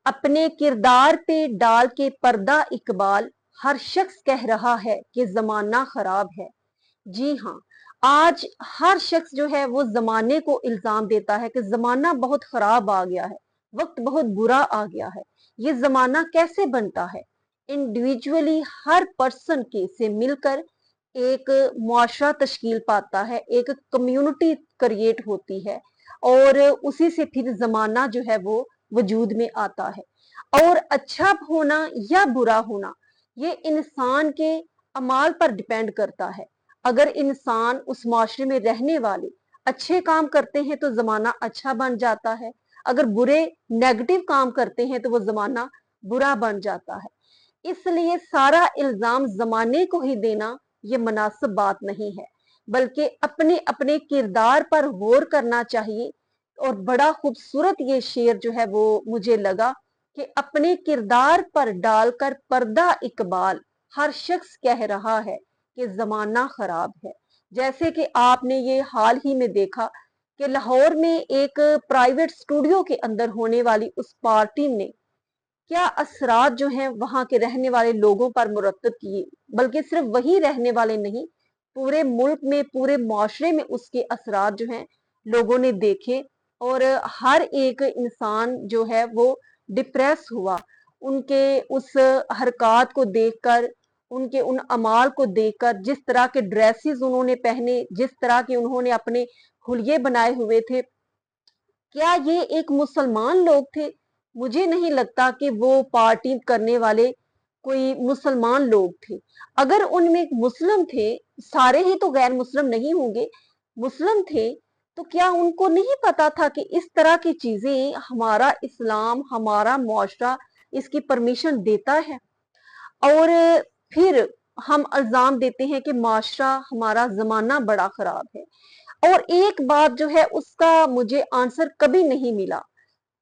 अपने किरदार पे डाल के पर्दा इकबाल, हर शख्स कह रहा है कि जमाना खराब है। जी हाँ, आज हर शख्स जो है वो जमाने को इल्जाम देता है कि जमाना बहुत खराब आ गया है, वक्त बहुत बुरा आ गया है। ये जमाना कैसे बनता है? इंडिविजुअली हर पर्सन के से मिलकर एक मुआशरा तश्कील पाता है, एक कम्युनिटी क्रिएट होती है और उसी से फिर जमाना जो है वो वजूद में आता है। और अच्छा होना या बुरा होना ये इंसान के अमाल पर डिपेंड करता है। अगर इंसान उस माशरे में रहने वाले अच्छे काम करते हैं तो जमाना अच्छा बन जाता है, अगर बुरे नेगेटिव काम करते हैं तो वो जमाना बुरा बन जाता है। इसलिए सारा इल्जाम जमाने को ही देना ये मुनासिब बात नहीं है, बल्कि अपने अपने किरदार पर गौर करना चाहिए। और बड़ा खूबसूरत ये शेर जो है वो मुझे लगा कि अपने किरदार पर डालकर पर्दा इकबाल, हर शख्स कह रहा है कि जमाना खराब है। जैसे कि आपने ये हाल ही में देखा कि लाहौर में एक प्राइवेट स्टूडियो के अंदर होने वाली उस पार्टी ने क्या असरात जो हैं वहां के रहने वाले लोगों पर मुरतब किए, बल्कि सिर्फ वही रहने वाले नहीं, पूरे मुल्क में, पूरे माशरे में उसके असरात जो हैं लोगों ने देखे। और हर एक इंसान जो है वो डिप्रेस हुआ उनके उस हरकत को देखकर, उनके उन अमाल को देखकर, जिस तरह के ड्रेसेस उन्होंने पहने, जिस तरह के उन्होंने अपने हुलिये बनाए हुए थे। क्या ये एक मुसलमान लोग थे? मुझे नहीं लगता कि वो पार्टी करने वाले कोई मुसलमान लोग थे। अगर उनमें मुस्लिम थे, सारे ही तो गैर मुस्लिम नहीं होंगे, मुस्लिम थे, तो क्या उनको नहीं पता था कि इस तरह की चीजें हमारा इस्लाम, हमारा मुआशरा इसकी परमिशन देता है? और फिर हम इल्जाम देते हैं कि माशरा, हमारा जमाना बड़ा खराब है। और एक बात जो है उसका मुझे आंसर कभी नहीं मिला।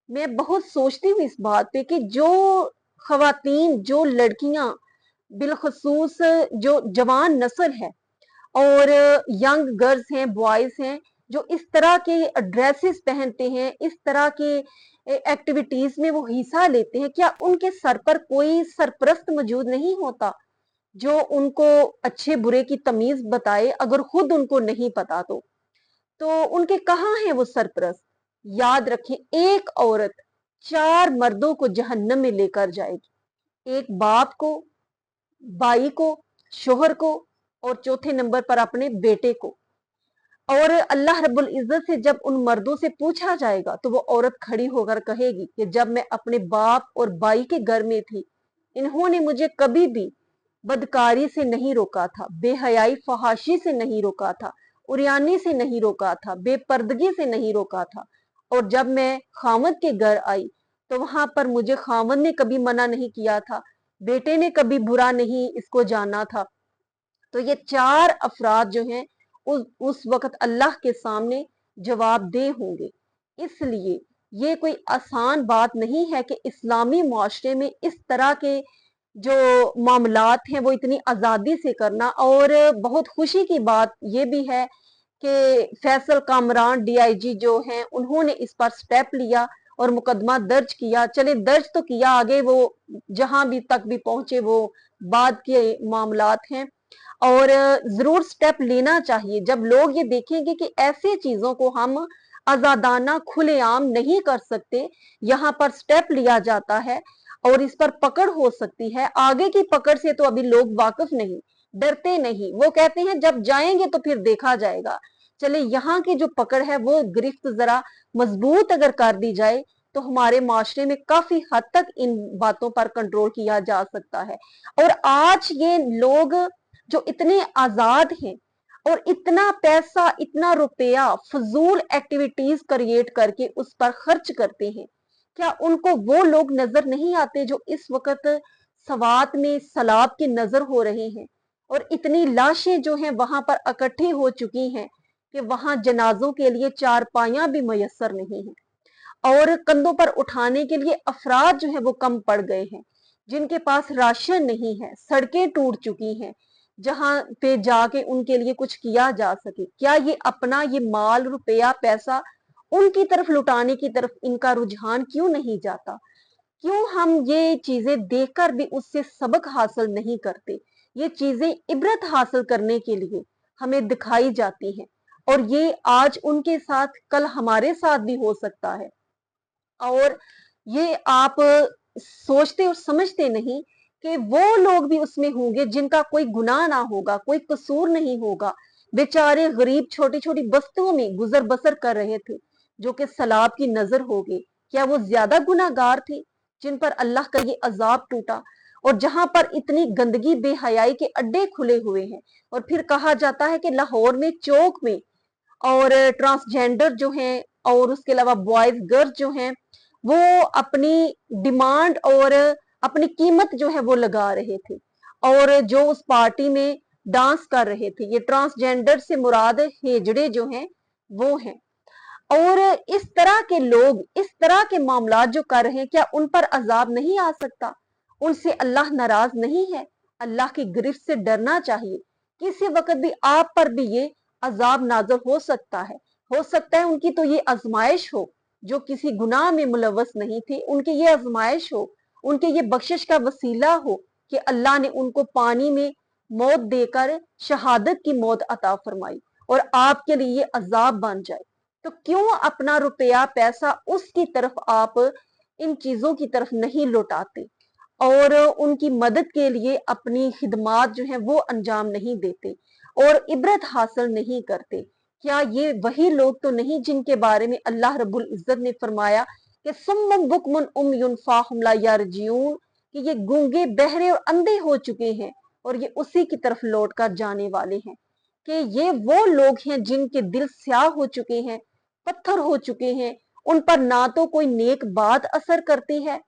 मैं बहुत सोचती हूँ इस बात पे कि जो खवातीन, जो लड़कियां, बिलखसूस जो जवान नस्ल है और यंग गर्ल्स हैं, बॉयज हैं, जो इस तरह के ड्रेसेस पहनते हैं, इस तरह के एक्टिविटीज में वो हिस्सा लेते हैं, क्या उनके सर पर कोई सरपरस्त मौजूद नहीं होता जो उनको अच्छे बुरे की तमीज बताए, अगर खुद उनको नहीं पता तो उनके कहाँ हैं वो सरपरस्त? याद रखें, एक औरत 4 मर्दों को जहन्नम में लेकर जाएगी, एक बाप को, भाई को, शोहर को, और चौथे नंबर पर अपने बेटे को। और अल्लाह रब्बुल इज्जत से जब उन मर्दों से पूछा जाएगा तो वो औरत खड़ी होकर कहेगी कि जब मैं अपने बाप और भाई के घर में थी, इन्होंने मुझे कभी भी बदकारी से नहीं रोका था, बेहयाई फहाशी से नहीं रोका था, उरियानी से नहीं रोका था, बेपर्दगी से नहीं रोका था। और जब मैं खामद के घर आई तो वहां पर मुझे खामद ने कभी मना नहीं किया था, बेटे ने कभी बुरा नहीं इसको जाना था। तो ये 4 अफराद जो हैं उस वक्त अल्लाह के सामने जवाबदेह होंगे। इसलिए ये कोई आसान बात नहीं है कि इस्लामी मुआशरे में इस तरह के जो मामलात हैं वो इतनी आज़ादी से करना। और बहुत खुशी की बात ये भी है कि फैसल कामरान डीआईजी जो हैं उन्होंने इस पर स्टेप लिया और मुकदमा दर्ज किया। चले दर्ज तो किया, आगे वो जहां भी तक भी पहुंचे वो बाद के मामलात हैं। और जरूर स्टेप लेना चाहिए। जब लोग ये देखेंगे कि ऐसे चीजों को हम आजादाना खुलेआम नहीं कर सकते, यहाँ पर स्टेप लिया जाता है और इस पर पकड़ हो सकती है, आगे की पकड़ से तो अभी लोग वाकिफ नहीं, डरते नहीं, वो कहते हैं जब जाएंगे तो फिर देखा जाएगा। चले यहाँ की जो पकड़ है वो गिरफ्त जरा मजबूत अगर कर दी जाए तो हमारे माशरे में काफी हद तक इन बातों पर कंट्रोल किया जा सकता है। और आज ये लोग जो इतने आजाद हैं और इतना पैसा, इतना रुपया फजूल एक्टिविटीज क्रिएट करके उस पर खर्च करते हैं, क्या उनको वो लोग नजर नहीं आते जो इस वक्त सवात में सलाब की नजर हो रहे हैं और इतनी लाशें जो हैं वहां पर इकट्ठी हो चुकी हैं कि वहां जनाजों के लिए चारपाइयां भी मयसर नहीं है और कंधों पर उठाने के लिए अफराद जो है वो कम पड़ गए हैं, जिनके पास राशन नहीं है, सड़कें टूट चुकी हैं जहां पे जाके उनके लिए कुछ किया जा सके। क्या ये अपना ये माल, रुपया, पैसा उनकी तरफ लुटाने की तरफ इनका रुझान क्यों नहीं जाता? क्यों हम ये चीजें देखकर भी उससे सबक हासिल नहीं करते? ये चीजें इबरत हासिल करने के लिए हमें दिखाई जाती हैं, और ये आज उनके साथ कल हमारे साथ भी हो सकता है। और ये आप सोचते और समझते नहीं कि वो लोग भी उसमें होंगे जिनका कोई गुनाह ना होगा, कोई कसूर नहीं होगा, बेचारे गरीब छोटी छोटी बस्तियों में गुजर बसर कर रहे थे, जो कि सलाब की नजर हो गई। क्या वो ज्यादा गुनाहगार थे जिन पर अल्लाह का ये अजाब टूटा? और जहां पर इतनी गंदगी बेहयाई के अड्डे खुले हुए हैं, और फिर कहा जाता है कि लाहौर में चौक में और ट्रांसजेंडर जो हैं और उसके अलावा बॉयज गर्ल्स जो हैं, वो अपनी डिमांड और अपनी कीमत जो है वो लगा रहे थे, और जो उस पार्टी में डांस कर रहे थे, ये ट्रांसजेंडर से मुराद हेजड़े जो हैं वो हैं। और इस तरह के लोग इस तरह के मामला जो कर रहे हैं, क्या उन पर अजाब नहीं आ सकता? उनसे अल्लाह नाराज नहीं है? अल्लाह की गिरफ्त से डरना चाहिए। किसी वक्त भी आप पर भी ये अजाब नाज़िल हो सकता है उनकी तो ये आजमाइश हो, जो किसी गुनाह में मुलव्वस नहीं थे, उनकी ये आजमाइश हो, उनके ये बख्शिश का वसीला हो कि अल्लाह ने उनको पानी में मौत देकर शहादत की मौत अता फरमाई, और आपके लिए ये अजाब बन जाए। तो क्यों अपना रुपया पैसा उसकी तरफ आप इन चीजों की तरफ नहीं लौटाते, और उनकी मदद के लिए अपनी खिदमात जो है वो अंजाम नहीं देते, और इबरत हासिल नहीं करते? क्या ये वही लोग तो नहीं जिनके बारे में अल्लाह रब्बुल इज्जत ने फरमाया कि सुम्मुम बुकमुन उम्युन फाहुम ला यरजिऊन, कि ये गूंगे बहरे और अंधे हो चुके हैं, और ये उसी की तरफ लौट कर जाने वाले हैं। कि ये वो लोग हैं जिनके दिल स्याह हो चुके हैं, पत्थर हो चुके हैं, उन पर ना तो कोई नेक बात असर करती है,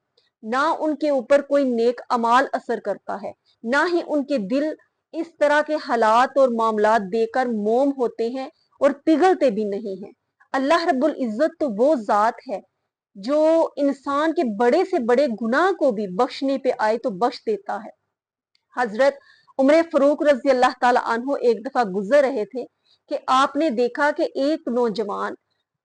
ना उनके ऊपर कोई नेक अमाल असर करता है, ना ही उनके दिल इस तरह के हालात और मामलात देकर मोम होते हैं और पिघलते भी नहीं हैं। अल्लाह रब्बुल इज्जत तो वो जात है जो इंसान के बड़े से बड़े गुनाह को भी बख्शने पे आए तो बख्श देता है। हजरत उमर फरूक रजी अल्लाह ताला अन्हो एक दफा गुजर रहे थे कि आपने देखा कि एक नौजवान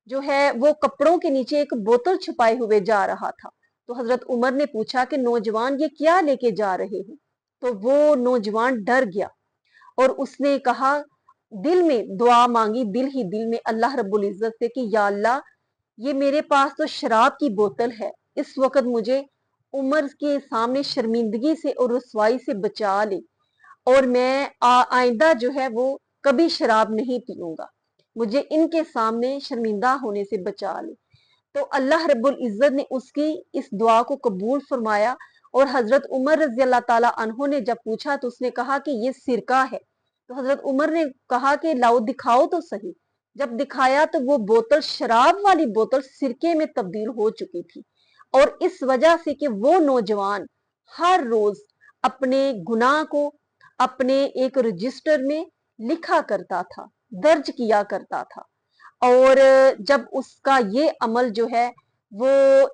जो है वो कपड़ों के नीचे एक बोतल छुपाए हुए जा रहा था। तो हजरत उमर ने पूछा कि नौजवान ये क्या लेके जा रहे हो? तो वो नौजवान डर गया और उसने कहा, दिल में दुआ मांगी, दिल ही दिल में अल्लाह रब्बुल इज्जत से कि या अल्लाह, ये मेरे पास तो शराब की बोतल है, इस वक्त मुझे उमर के सामने शर्मिंदगी से और रुसवाई से बचा ले, और मैं आइंदा जो है वो कभी शराब नहीं पीऊंगा, मुझे इनके सामने शर्मिंदा होने से बचा ले। तो अल्लाह रब्बुल इज्जत ने उसकी इस दुआ को कबूल फरमाया, और हजरत उमर रजी अल्लाह ताला अन्हो ने जब पूछा तो उसने कहा कि ये सिरका है। तो हजरत उमर ने कहा कि लाओ दिखाओ तो सही। जब दिखाया तो वो बोतल, शराब वाली बोतल, सिरके में तब्दील हो चुकी थी, और इस वजह से कि वो नौजवान हर रोज अपने गुनाह को अपने एक रजिस्टर में लिखा करता था, दर्ज किया करता था, और जब उसका ये अमल जो है वो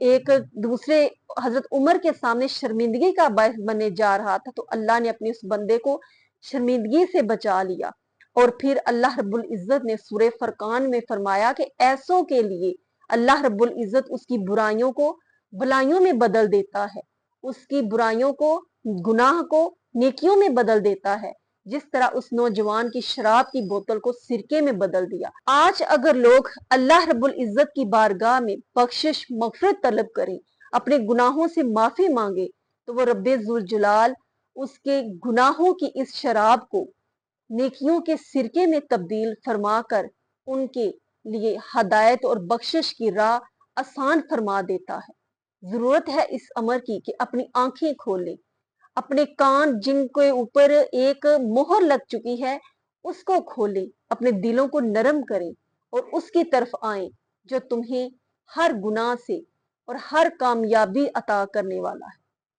एक दूसरे हजरत उमर के सामने शर्मिंदगी का बायस बनने जा रहा था, तो अल्लाह ने अपने उस बंदे को शर्मिंदगी से बचा लिया। और फिर अल्लाह रब्बुल इज्जत ने सूरह फरकान में फरमाया कि ऐसों के लिए अल्लाह रब्बुल इज्जत उसकी बुराइयों को भलाइयों में बदल देता है, उसकी बुराइयों को, गुनाह को नेकियों में बदल देता है, जिस तरह उस नौजवान की शराब की बोतल को सिरके में बदल दिया। आज अगर लोग अल्लाह रब्बुल इज्जत की बारगाह में बख्शिश मगफिरत तलब करें, अपने गुनाहों से माफी मांगे, तो वो रब्बे जुल जलाल उसके गुनाहों की इस शराब को नेकियों के सिरके में तब्दील फरमा कर उनके लिए हदायत और बख्शिश की राह आसान फरमा देता है। जरूरत है इस अमर की कि अपनी आंखें खोलें, अपने कान जिनके ऊपर एक मोहर लग चुकी है उसको खोलें, अपने दिलों को नरम करें और उसकी तरफ आएं जो तुम्हें हर गुनाह से और हर कामयाबी अता करने वाला है।